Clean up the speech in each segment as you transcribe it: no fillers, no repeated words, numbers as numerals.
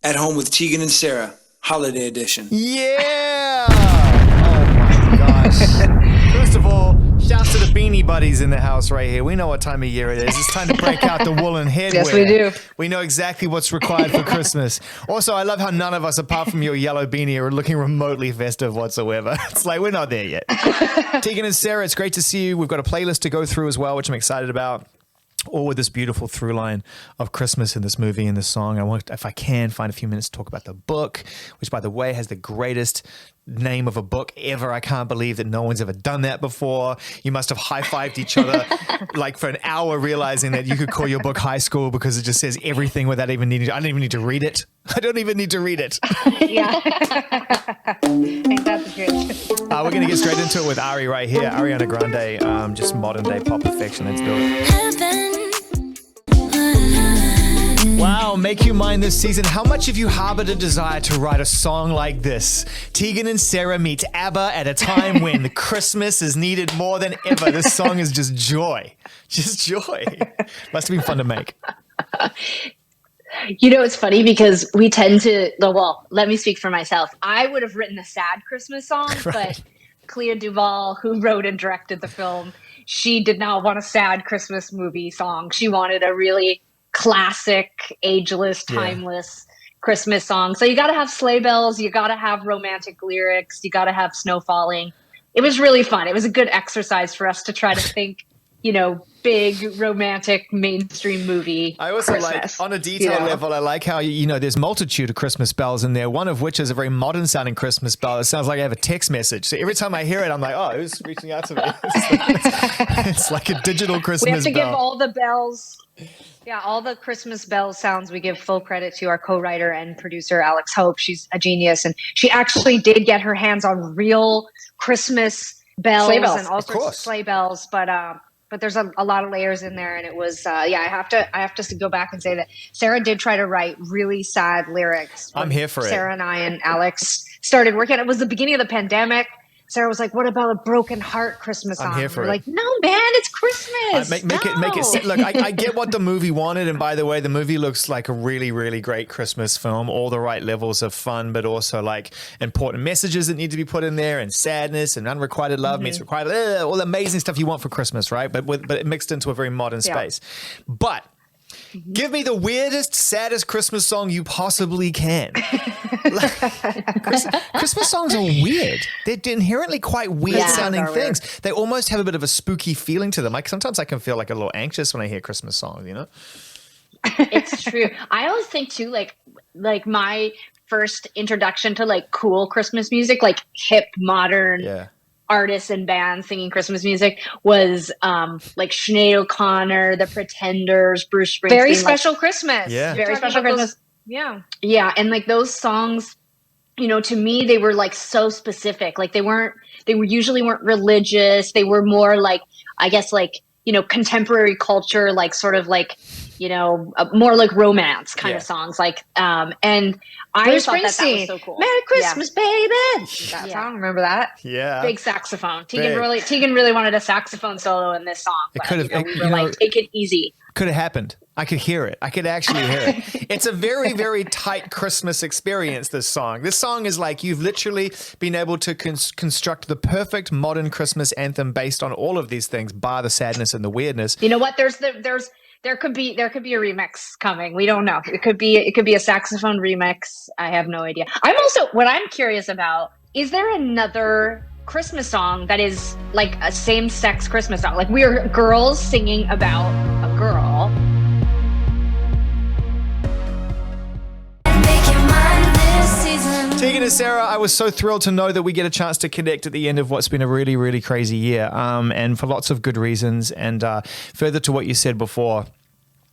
At Home with Tegan and Sara, Holiday Edition. Yeah! Oh my gosh. First of all, shouts to the Beanie Buddies in the house right here. We know what time of year it is. It's time to break out the woolen headwear. Yes, we do. We know exactly what's required for Christmas. Also, I love how none of us, apart from your yellow beanie, are looking remotely festive whatsoever. It's like we're not there yet. Tegan and Sara, it's great to see you. We've got a playlist to go through as well, which I'm excited about. All with this beautiful through line of Christmas in this movie and this song. I want, if I can, find a few minutes to talk about the book, which, by the way, has the greatest name of a book ever. I can't believe that no one's ever done that before. You must have high-fived each other like for an hour, realizing that you could call your book High School because it just says everything without even needing to. I don't even need to read it. I don't even need to read it. Yeah. I think that's good. We're going to get straight into it with Ari right here. Ariana Grande, just modern day pop perfection. Let's do it. Wow, Make You Mine this season. How much have you harbored a desire to write a song like this? Tegan and Sara meet ABBA at a time when Christmas is needed more than ever. This song is just joy. Just joy. Must have been fun to make. You know, it's funny because we tend to, well, let me speak for myself. I would have written a sad Christmas song, Right. but Clea Duvall, who wrote and directed the film, she did not want a sad Christmas movie song. She wanted a really classic, ageless, timeless Christmas song. So you got to have sleigh bells. You got to have romantic lyrics. You got to have snow falling. It was really fun. It was a good exercise for us to try to think, you know, big romantic mainstream movie. I also Christmas, like, on a detail level, I like how, you know, there's multitude of Christmas bells in there, one of which is a very modern sounding Christmas bell. It sounds like I have a text message. So every time I hear it, I'm like, oh, who's reaching out to me? It's like a digital Christmas bell. We have to give all the bells. Yeah, all the Christmas bell sounds, we give full credit to our co-writer and producer, Alex Hope. She's a genius. And she actually did get her hands on real Christmas bells, and all sorts of sleigh bells. But there's a lot of layers in there. And it was, I have to go back and say that Sara did try to write really sad lyrics. I'm here for it. Sara and I and Alex started working. It was the beginning of the pandemic. Sara was like, what about a broken heart Christmas song? I'm here for We're it. like, no, man, it's Christmas. Make it. Look, I get what the movie wanted. And by the way, the movie looks like a really, really great Christmas film. All the right levels of fun, but also like important messages that need to be put in there, and sadness and unrequited love meets requited, all the amazing stuff you want for Christmas, right? But it mixed into a very modern space. But give me the weirdest, saddest Christmas song you possibly can. Christmas songs are weird. They're inherently quite weird sounding things. Weird. They almost have a bit of a spooky feeling to them. Like sometimes I can feel like a little anxious when I hear Christmas songs, you know? It's true. I always think too, like my first introduction to like cool Christmas music, like hip, modern artists and bands singing Christmas music was like Sinead O'Connor, The Pretenders, Bruce Springsteen. Very special Christmas. Yeah. Very special Christmas. Yeah. And like those songs, you know, to me, they were like so specific. Like they usually weren't religious. They were more like, I guess, like, you know, contemporary culture, like sort of like, you know, more like romance kind of songs. Like, and I thought that was so cool. Merry Christmas, baby. That song, remember that? Yeah. Big saxophone. Tegan really wanted a saxophone solo in this song. It could have. We were like, take it easy. Could have happened. I could hear it. I could actually hear it. It's a very, very tight Christmas experience, this song. This song is like you've literally been able to construct the perfect modern Christmas anthem based on all of these things, bar the sadness and the weirdness. You know what? There could be a remix coming. We don't know. It could be a saxophone remix. I have no idea. What I'm curious about, is there another Christmas song that is like a same-sex Christmas song? Like we are girls singing about a girl. Tegan and Sara, I was so thrilled to know that we get a chance to connect at the end of what's been a really, really crazy year, and for lots of good reasons. And further to what you said before,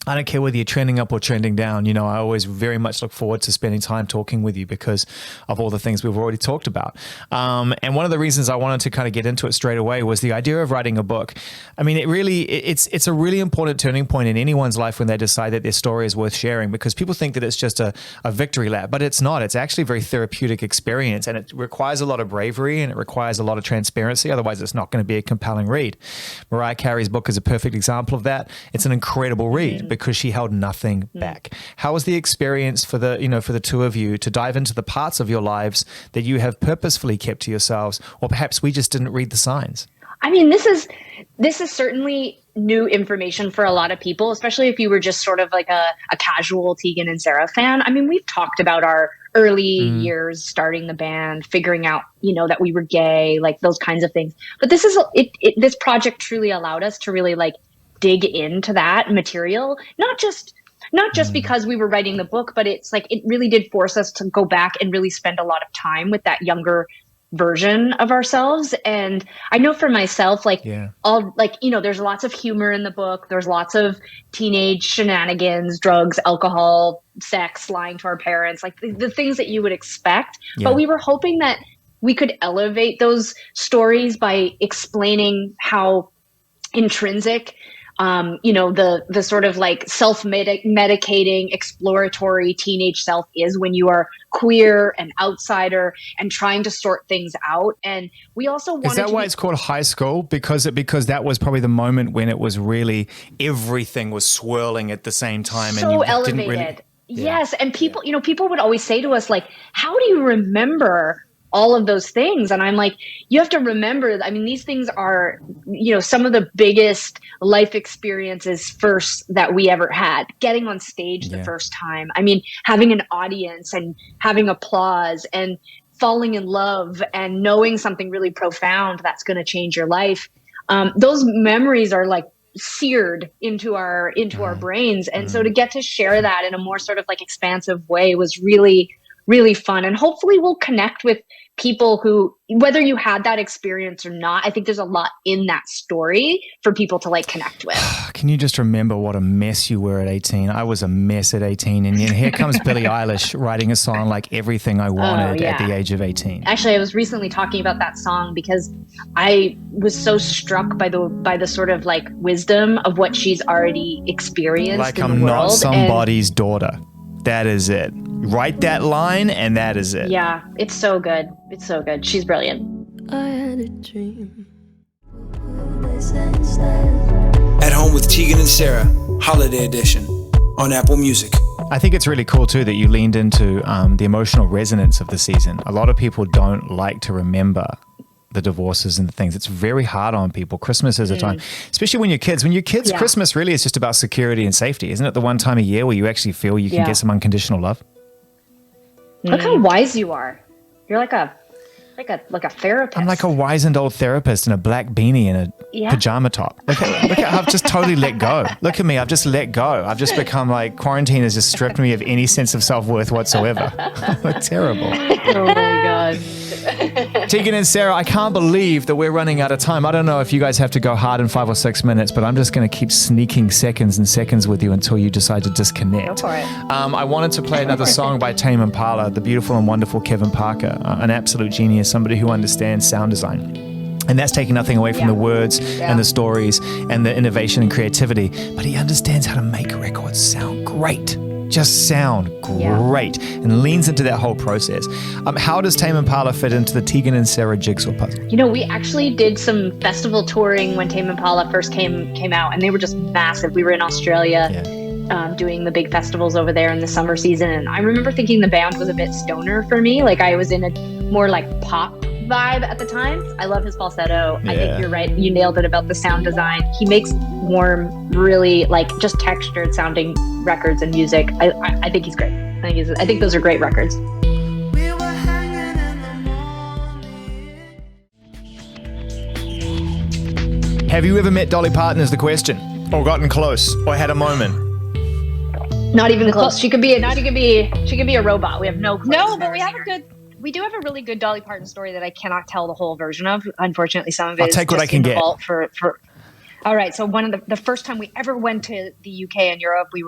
I don't care whether you're trending up or trending down. You know, I always very much look forward to spending time talking with you because of all the things we've already talked about. And one of the reasons I wanted to kind of get into it straight away was the idea of writing a book. I mean, it's a really important turning point in anyone's life when they decide that their story is worth sharing, because people think that it's just a victory lap, but it's not. It's actually a very therapeutic experience, and it requires a lot of bravery and it requires a lot of transparency. Otherwise, it's not going to be a compelling read. Mariah Carey's book is a perfect example of that. It's an incredible read. because she held nothing back. How was the experience for the two of you to dive into the parts of your lives that you have purposefully kept to yourselves, or perhaps we just didn't read the signs? I mean, this is certainly new information for a lot of people, especially if you were just sort of like a casual Tegan and Sara fan. I mean, we've talked about our early years starting the band, figuring out, that we were gay, like those kinds of things. But this project truly allowed us to really like dig into that material, not just because we were writing the book, but it's like it really did force us to go back and really spend a lot of time with that younger version of ourselves. And I know for myself, there's lots of humor in the book. There's lots of teenage shenanigans, drugs, alcohol, sex, lying to our parents, like the things that you would expect. But we were hoping that we could elevate those stories by explaining how intrinsic the sort of like self-medicating, exploratory teenage self is when you are queer and outsider and trying to sort things out. And we also wanted Is that why it's called high school? Because that was probably the moment when it was really everything was swirling at the same time. So and you elevated. Didn't really, Yes. And people, people would always say to us, like, how do you remember all of those things? And I'm like, you have to remember, I mean, these things are, some of the biggest life experiences first that we ever had. Getting on stage the first time. I mean, having an audience and having applause and falling in love and knowing something really profound that's going to change your life. Those memories are like seared into our brains. And so to get to share that in a more sort of like expansive way was really, really fun. And hopefully we'll connect with people who, whether you had that experience or not, I think there's a lot in that story for people to like connect with. Can you just remember what a mess you were at 18? I was a mess at 18. And then here comes Billie Eilish writing a song like Everything I Wanted at the age of 18. Actually, I was recently talking about that song because I was so struck by the sort of like wisdom of what she's already experienced like in I'm the not world. somebody's daughter. That is it. Write that line and that is it. Yeah, it's so good. It's so good. She's brilliant. I had a dream. At Home with Tegan and Sara, Holiday Edition, on Apple Music. I think it's really cool too that you leaned into the emotional resonance of the season. A lot of people don't like to remember the divorces and the things. It's very hard on people. Christmas is a time, especially when you're kids. When you're kids, Christmas really is just about security and safety. Isn't it the one time a year where you actually feel you can get some unconditional love? Look how wise you are. You're like a therapist. I'm like a wizened old therapist in a black beanie and a pajama top. Look at I've just totally let go. Look at me. I've just let go. I've just become like, quarantine has just stripped me of any sense of self-worth whatsoever. Terrible. Oh my God. Tegan and Sara, I can't believe that we're running out of time. I don't know if you guys have to go hard in 5 or 6 minutes, but I'm just going to keep sneaking seconds and seconds with you until you decide to disconnect. Go for it. I wanted to play another song by Tame and Impala, the beautiful and wonderful Kevin Parker, an absolute genius, somebody who understands sound design. And that's taking nothing away from the words and the stories and the innovation and creativity, but he understands how to make records sound great. Just sound great and leans into that whole process. How does Tame Impala fit into the Tegan and Sara jigsaw puzzle? We actually did some festival touring when Tame Impala first came out, and they were just massive. We were in Australia doing the big festivals over there in the summer season, and I remember thinking the band was a bit stoner for me. Like I was in a more like pop vibe at the time. I love his falsetto. I think you're right. You nailed it about the sound design. He makes warm, really like just textured sounding records and music. I think he's great. I think those are great records. Have you ever met Dolly Parton is the question, or gotten close, or had a moment? Not even close. She could be a robot. We have no clue. No, but we do have a really good Dolly Parton story that I cannot tell the whole version of. Unfortunately, some of it I'll is take what just I can in the get. vault for. All right, so one of the first time we ever went to the UK and Europe, we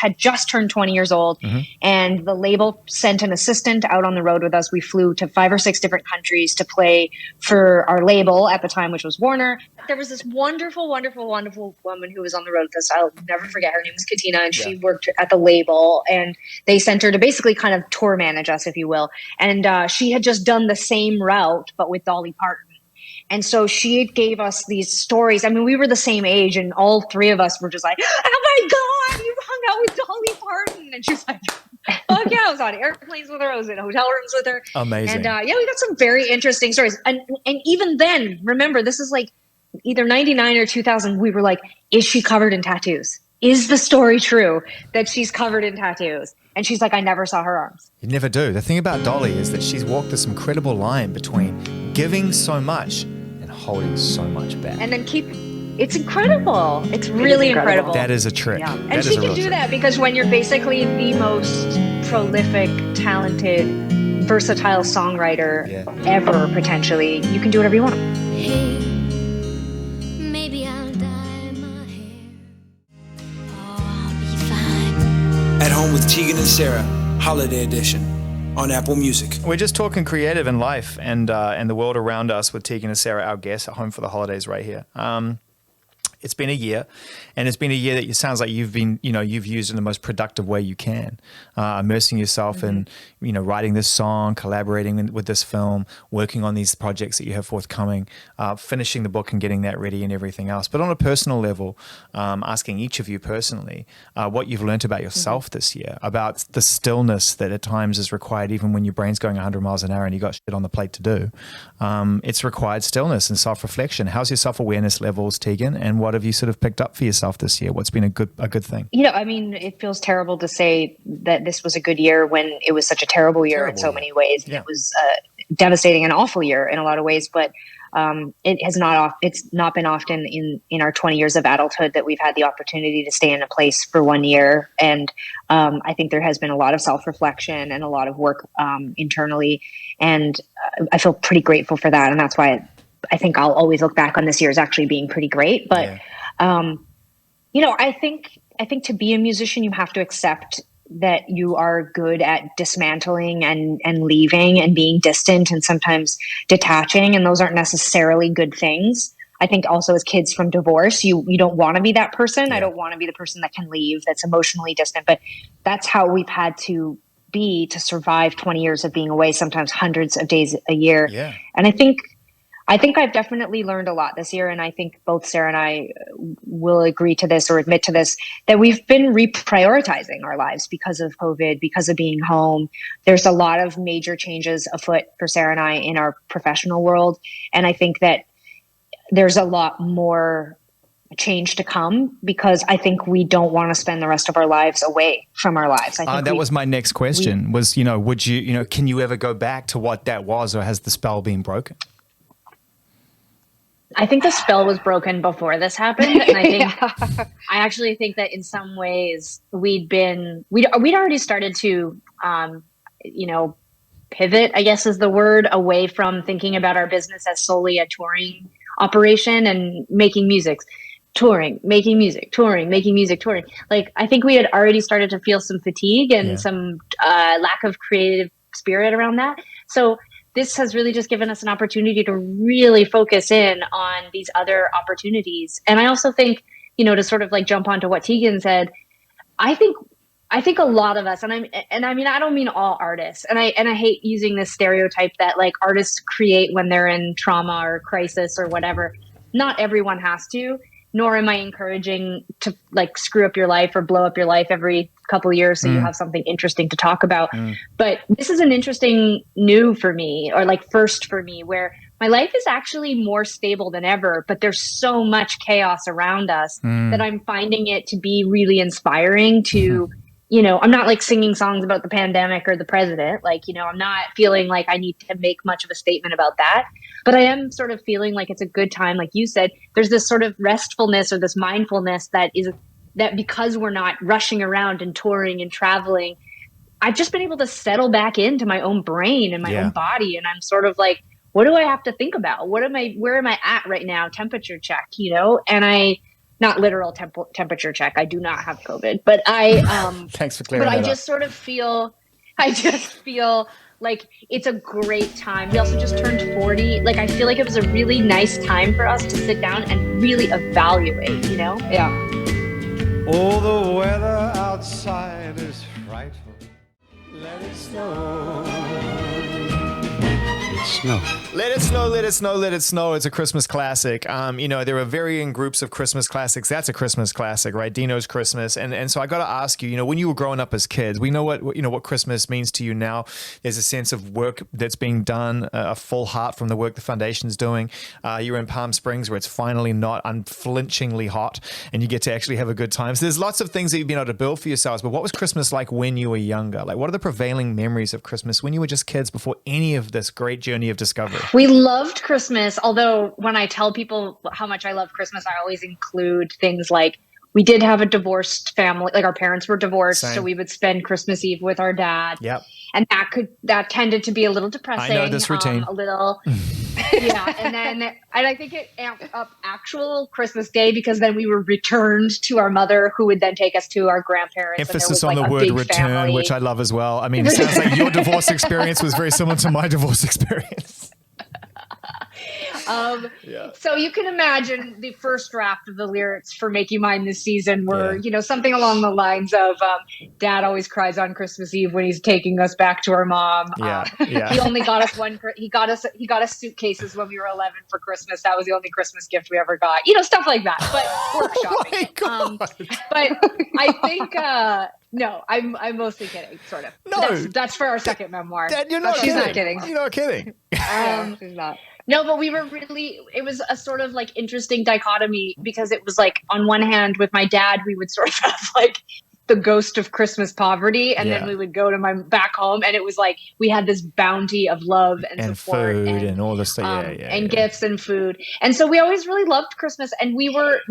had just turned 20 years old, and the label sent an assistant out on the road with us. We flew to 5 or 6 different countries to play for our label at the time, which was Warner. There was this wonderful, wonderful, wonderful woman who was on the road with us. I'll never forget. Her name was Katina, and she worked at the label, and they sent her to basically kind of tour manage us, if you will. And she had just done the same route, but with Dolly Parton. And so she gave us these stories. I mean, we were the same age, and all three of us were just like, oh my God, you hung out with Dolly Parton. And she's like, fuck yeah, I was on airplanes with her. I was in hotel rooms with her. Amazing. And yeah, we got some very interesting stories. And even then, remember, this is like either 99 or 2000. We were like, is she covered in tattoos? Is the story true that she's covered in tattoos? And she's like, I never saw her arms. You never do. The thing about Dolly is that she's walked this incredible line between giving so much and holding so much back. And then it's incredible. It's really incredible. That is a trick. Yeah. And she can do that because when you're basically the most prolific, talented, versatile songwriter ever, potentially, you can do whatever you want. Hey, maybe I'll dye my hair. Oh, I'll be fine. At Home with Tegan and Sara, Holiday Edition, on Apple Music. We're just talking creative in life and the world around us with Tegan and Sara, our guests at Home for the Holidays right here. It's been a year, and it's been a year that it sounds like you've used in the most productive way you can, immersing yourself in, writing this song, collaborating with this film, working on these projects that you have forthcoming, finishing the book and getting that ready and everything else. But on a personal level, asking each of you personally what you've learned about yourself this year, about the stillness that at times is required even when your brain's going 100 miles an hour and you got shit on the plate to do. It's required stillness and self-reflection. How's your self-awareness levels, Tegan, and what have you sort of picked up for yourself this year? What's been a good thing? I mean, it feels terrible to say that this was a good year when it was such a terrible year in so many ways. Yeah. It was a devastating and awful year in a lot of ways, but it's not been often in our 20 years of adulthood that we've had the opportunity to stay in a place for 1 year. And I think there has been a lot of self-reflection and a lot of work internally. And I feel pretty grateful for that. And that's why I think I'll always look back on this year as actually being pretty great. But, I think to be a musician, you have to accept that you are good at dismantling and leaving and being distant and sometimes detaching. And those aren't necessarily good things. I think also as kids from divorce, you don't want to be that person. Yeah. I don't want to be the person that can leave, that's emotionally distant, but that's how we've had to be to survive 20 years of being away, sometimes hundreds of days a year. Yeah. And I think I've definitely learned a lot this year, and I think both Sara and I will agree to this or admit to this, that we've been reprioritizing our lives because of COVID, because of being home. There's a lot of major changes afoot for Sara and I in our professional world, and I think that there's a lot more change to come because I think we don't want to spend the rest of our lives away from our lives. I think that was my next question was, would you, can you ever go back to what that was, or has the spell been broken? I think the spell was broken before this happened. And I think, I actually think that in some ways we'd already started to, pivot, I guess is the word, away from thinking about our business as solely a touring operation and making music, touring, making music, touring, making music, touring. Like, I think we had already started to feel some fatigue and some lack of creative spirit around that. So this has really just given us an opportunity to really focus in on these other opportunities. And I also think, to sort of like jump onto what Tegan said, I think a lot of us, and I mean, I don't mean all artists, and I hate using this stereotype that like artists create when they're in trauma or crisis or whatever. Not everyone has to, nor am I encouraging to like screw up your life or blow up your life every couple of years so you have something interesting to talk about. But this is an interesting new for me, or like first for me, where my life is actually more stable than ever, but there's so much chaos around us that I'm finding it to be really inspiring to, I'm not like singing songs about the pandemic or the president. Like, I'm not feeling like I need to make much of a statement about that. But I am sort of feeling like it's a good time. Like you said, there's this sort of restfulness or this mindfulness that because we're not rushing around and touring and traveling, I've just been able to settle back into my own brain and my own body. And I'm sort of like, what do I have to think about? Where am I at right now? Temperature check, and not literal temperature check. I do not have COVID, but thanks for clearing that up. But I just feel like it's a great time. We also just turned 40. Like, I feel like it was a really nice time for us to sit down and really evaluate, Yeah. Oh, the weather outside is frightful. Let it snow. It's snow. Let it snow, let it snow, let it snow. It's a Christmas classic. There are varying groups of Christmas classics. That's a Christmas classic, right? Dino's Christmas. And so I got to ask you, when you were growing up as kids, we know what Christmas means to you now. There's a sense of work that's being done, a full heart from the work the foundation's doing. You're in Palm Springs where it's finally not unflinchingly hot and you get to actually have a good time. So there's lots of things that you've been able to build for yourselves. But what was Christmas like when you were younger? Like, what are the prevailing memories of Christmas when you were just kids before any of this great journey of discovery? We loved Christmas, although when I tell people how much I love Christmas, I always include things like we did have a divorced family, like our parents were divorced, Same. so we would spend Christmas Eve with our dad. Yep. And that tended to be a little depressing. I know this routine. A little, yeah. And I think it amped up actual Christmas Day because then we were returned to our mother, who would then take us to our grandparents. Emphasis on the word return, family. which I love as well. I mean, it sounds like your divorce experience was very similar to my divorce experience. So you can imagine the first draft of the lyrics for Make You Mine this season were, something along the lines of Dad always cries on Christmas Eve when he's taking us back to our mom. He only got us he got us suitcases when we were 11 for Christmas. That was the only Christmas gift we ever got. Stuff like that. But workshopping. But I think no, I'm mostly kidding, sort of. No. That's for our second memoir. Dad, you're not She's kidding. not kidding. You're not kidding. She's not. No, but it was a sort of like interesting dichotomy because it was like on one hand with my dad, we would sort of have like the ghost of Christmas poverty. And then we would go to my back home and it was like, we had this bounty of love and support food and all this stuff. And gifts and food. And so we always really loved Christmas. And we were,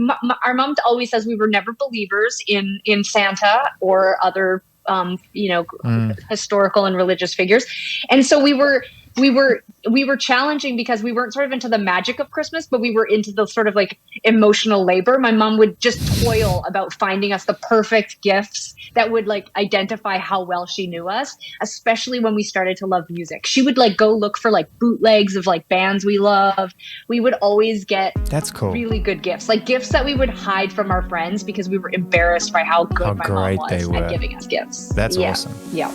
our mom always says we were never believers in Santa or other, historical and religious figures. And so we were challenging because we weren't sort of into the magic of Christmas, but we were into the sort of like emotional labor. My mom would just toil about finding us the perfect gifts that would like identify how well she knew us, especially when we started to love music. She would like go look for like bootlegs of like bands we loved. We would always get That's cool. really good gifts, like gifts that we would hide from our friends because we were embarrassed by how good my mom was at giving us gifts. That's awesome. Yeah.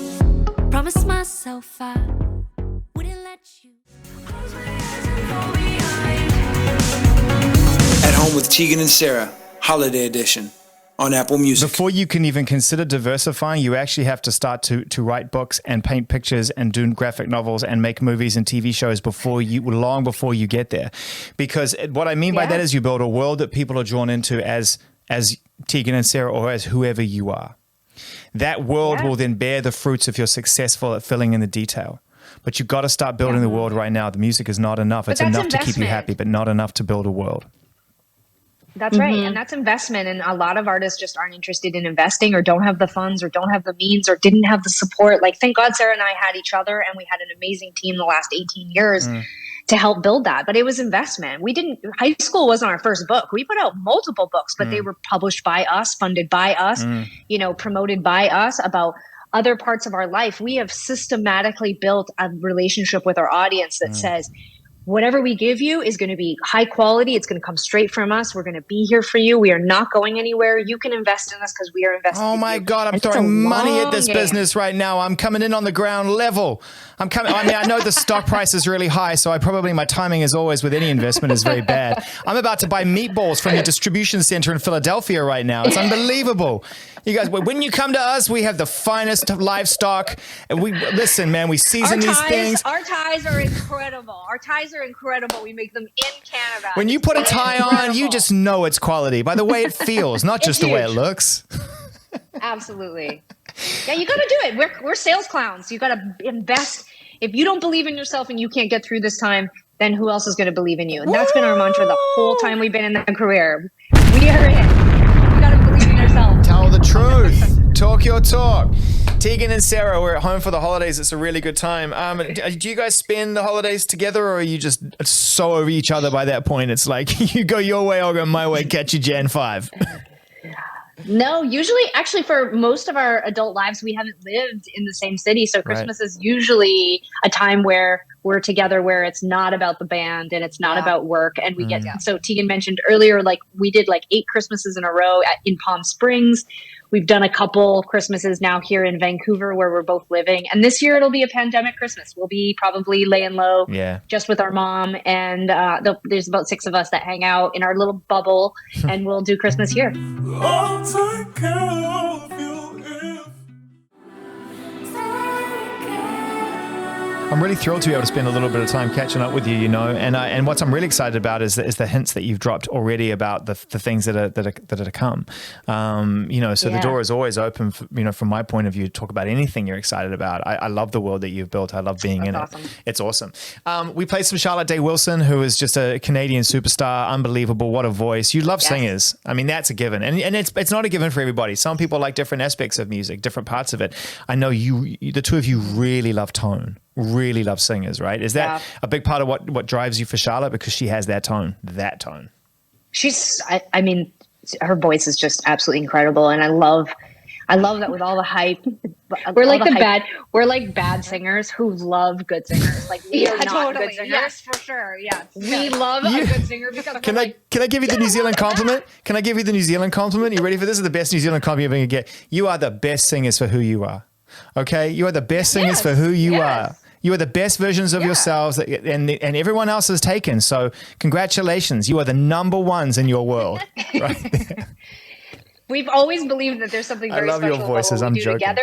Promise myself I wouldn't let you. At Home with Tegan and Sara, Holiday Edition, on Apple Music. Before you can even consider diversifying, you actually have to start to write books and paint pictures and do graphic novels and make movies and TV shows long before you get there. Because what I mean by that is you build a world that people are drawn into as Tegan and Sara or as whoever you are. That world will then bear the fruits if you're successful at filling in the detail. But you've got to start building the world right now. The music is not enough. It's enough to keep you happy, but not enough to build a world. That's right. And that's investment. And a lot of artists just aren't interested in investing or don't have the funds or don't have the means or didn't have the support. Like, thank God Sara and I had each other and we had an amazing team the last 18 years to help build that. But it was investment. High school wasn't our first book. We put out multiple books, but they were published by us, funded by us, promoted by us about other parts of our life. We have systematically built a relationship with our audience that says, whatever we give you is going to be high quality. It's going to come straight from us. We're going to be here for you. We are not going anywhere. You can invest in us because we are investing in you. Oh my God, I'm throwing money at this business right now. I'm coming in on the ground level. I know the stock price is really high, so my timing as always with any investment is very bad. I'm about to buy meatballs from your distribution center in Philadelphia right now. It's unbelievable. You guys, when you come to us, we have the finest livestock. And we season these things. Our ties are incredible. We make them in Canada. When you put a tie on, you just know it's quality by the way it feels, not just the way it looks. Absolutely. Yeah, you got to do it. We're sales clowns. You got to invest. If you don't believe in yourself and you can't get through this time, then who else is going to believe in you? And that's been our mantra the whole time we've been in the career. We are it. You got to believe in yourself. Tell the truth. Talk your talk. Tegan and Sara, we're at home for the holidays. It's a really good time. Do you guys spend the holidays together, or are you just so over each other by that point? It's like you go your way, I'll go my way. Catch you Jan 5. No, usually, actually, for most of our adult lives, we haven't lived in the same city. So Christmas is usually a time where we're together, where it's not about the band and it's not about work. And we get, so Tegan mentioned earlier, like we did like 8 Christmases in a row in Palm Springs. We've done a couple Christmases now here in Vancouver where we're both living. And this year it'll be a pandemic Christmas. We'll be probably laying low just with our mom. And there's about 6 of us that hang out in our little bubble and we'll do Christmas here. I'll take care of you if I'm really thrilled to be able to spend a little bit of time catching up with you, and what I'm really excited about is the hints that you've dropped already about the things that are to come. The door is always open, from my point of view, to talk about anything you're excited about. I love the world that you've built. I love being in it. It's awesome. We played some Charlotte Day Wilson, who is just a Canadian superstar, unbelievable. What a voice. You love singers. I mean, that's a given. And it's not a given for everybody. Some people like different aspects of music, different parts of it. I know the two of you really love tone. Really love singers, right? Is that a big part of what drives you for Charlotte? Because she has that tone. She's, I mean, her voice is just absolutely incredible. And I love that with all the hype. We're like bad singers who love good singers. Like we are not good singers. Yes, for sure. Yeah. We love a good singer because Can I give you the New Zealand compliment? Can I give you the New Zealand compliment? You ready for this? This is the best New Zealand compliment you're going to get. You are the best singers for who you are. Okay? You are the best singers for who you are. You are the best versions of yourselves and everyone else is taken. So congratulations. You are the number ones in your world. Right? We've always believed that there's something very special about what we do together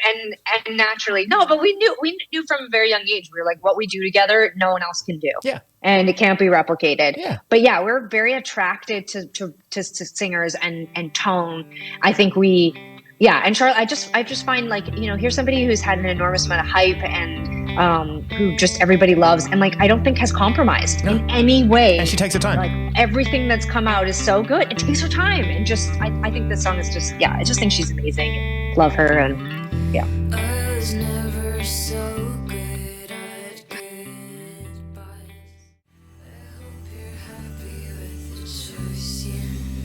and naturally. No, but we knew from a very young age. We were like, what we do together, no one else can do. Yeah. And it can't be replicated. Yeah. But yeah, we're very attracted to singers and tone. I think and Charlotte, I just find like, here's somebody who's had an enormous amount of hype and who just everybody loves and like I don't think has compromised in any way. And she takes her time. Like everything that's come out is so good. It takes her time and just I think this song is just I just think she's amazing. Love her and I was never so good at goodbyes. I hope you're happy with the choice you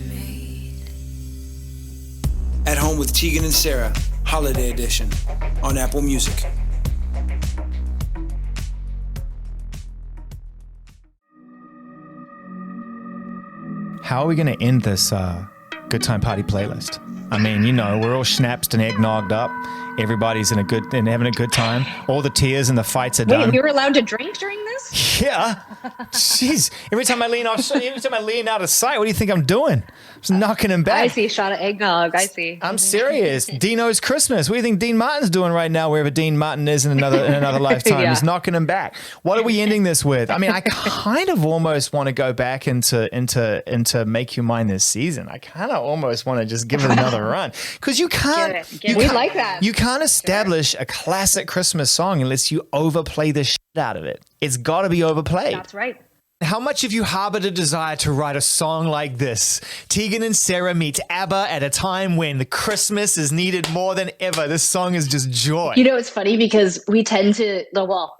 made. At Home with Tegan and Sara, Holiday Edition, on Apple Music. How are we going to end this good time party playlist? I mean, we're all schnapped and eggnogged up. Everybody's having a good time. All the tears and the fights are done. Wait, we were allowed to drink during this? Yeah. Jeez. Every time I lean out of sight, what do you think I'm doing? I'm just knocking him back. I see a shot of eggnog. I see. I'm serious. Dino's Christmas. What do you think Dean Martin's doing right now, wherever Dean Martin is in another lifetime? He's knocking him back. What are we ending this with? I mean, I kind of almost want to go back into Make You Mine this season. I kind of almost want to just give it another run. Because you can't. We like that. You can't establish a classic Christmas song unless you overplay the shit out of it. It's got to be overplayed. That's right. How much have you harbored a desire to write a song like this? Tegan and Sara meet ABBA at a time when the Christmas is needed more than ever. This song is just joy. It's funny because we tend to,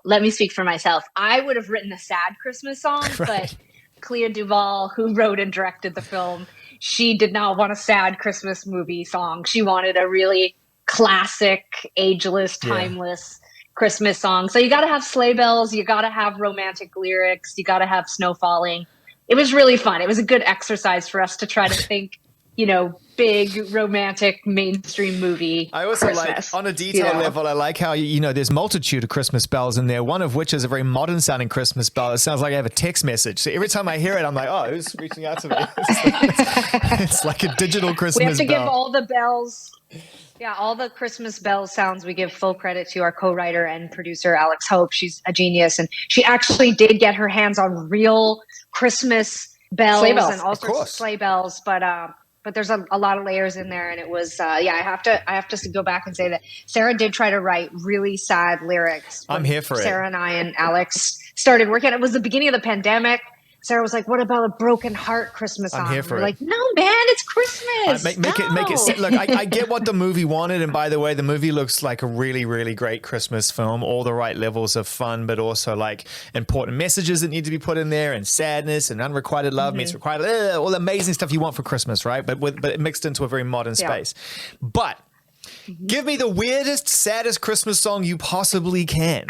let me speak for myself. I would have written a sad Christmas song, but Clea Duvall, who wrote and directed the film, she did not want a sad Christmas movie song. She wanted a really classic, ageless, timeless Christmas song. So you got to have sleigh bells. You got to have romantic lyrics. You got to have snow falling. It was really fun. It was a good exercise for us to try to think, big romantic mainstream movie. I also Christmas, like on a detail level, I like how, there's multitude of Christmas bells in there. One of which is a very modern sounding Christmas bell. It sounds like I have a text message. So every time I hear it, I'm like, oh, who's reaching out to me? It's like a digital Christmas bell. We have to give all the bells. Yeah, all the Christmas bell sounds, we give full credit to our co-writer and producer, Alex Hope. She's a genius. And she actually did get her hands on real Christmas bells, and all sorts of sleigh bells. But there's a lot of layers in there. And it was, I have to go back and say that Sara did try to write really sad lyrics. I'm here for it. Sara and I and Alex started working. It was the beginning of the pandemic. Sara was like, what about a broken heart Christmas song? I'm here for it. Like, no, man, it's Christmas. Make it. Look, I get what the movie wanted. And by the way, the movie looks like a really, really great Christmas film. All the right levels of fun, but also like important messages that need to be put in there, and sadness and unrequited love meets requited, all the amazing stuff you want for Christmas, right? But it mixed into a very modern space. But Give me the weirdest, saddest Christmas song you possibly can.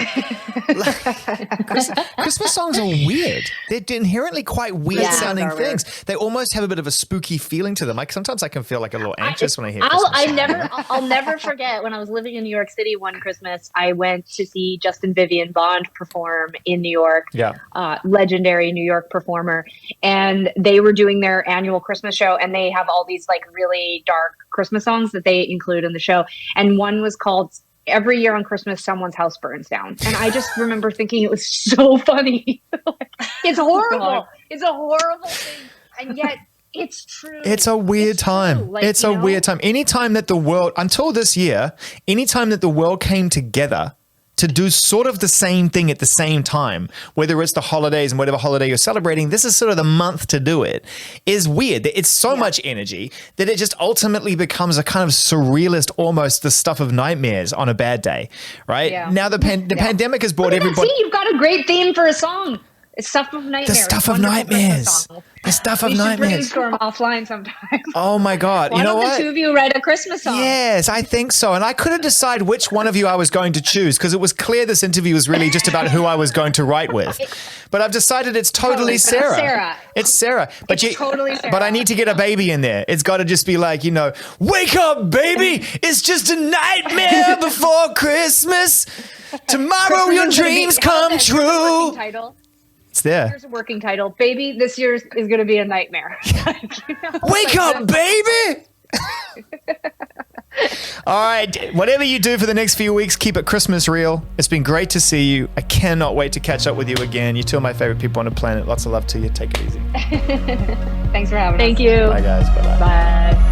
Christmas songs are weird. They're inherently quite weird sounding things. They almost have a bit of a spooky feeling to them. Like sometimes I can feel like a little anxious when I hear Christmas songs. I'll never forget when I was living in New York City one Christmas, I went to see Justin Vivian Bond perform in New York. Yeah. Legendary New York performer. And they were doing their annual Christmas show, and they have all these like really dark Christmas songs that they include in the show. And one was called Every Year on Christmas, Someone's House Burns Down. And I just remember thinking it was so funny. It's horrible. It's a horrible thing. And yet it's true. It's a weird time. Like, it's a weird time. Anytime that the world, until this year, anytime that the world came together to do sort of the same thing at the same time, whether it's the holidays and whatever holiday you're celebrating, this is sort of the month to do it, is weird. It's so much energy that it just ultimately becomes a kind of surrealist, almost the stuff of nightmares on a bad day, right? Yeah. Now the pandemic has brought everybody... See, you've got a great theme for a song. It's Stuff of Nightmares. The Stuff of Nightmares. The Stuff of Nightmares. We should brainstorm offline sometime. Oh my God. Why you know don't what? the two of you write a Christmas song? Yes, I think so. And I couldn't decide which one of you I was going to choose because it was clear this interview was really just about who I was going to write with. But I've decided it's totally Sarah. It's Sarah. But It's totally Sarah. But I need to get a baby in there. It's got to just be like, wake up, baby. It's just a nightmare before Christmas. Tomorrow your dreams come true. It's there. Here's a working title. Baby, this year is going to be a nightmare. Wake up, baby! All right. Whatever you do for the next few weeks, keep it Christmas real. It's been great to see you. I cannot wait to catch up with you again. You're two of my favorite people on the planet. Lots of love to you. Take it easy. Thanks for having us. Thank you. Bye, guys. Bye-bye. Bye.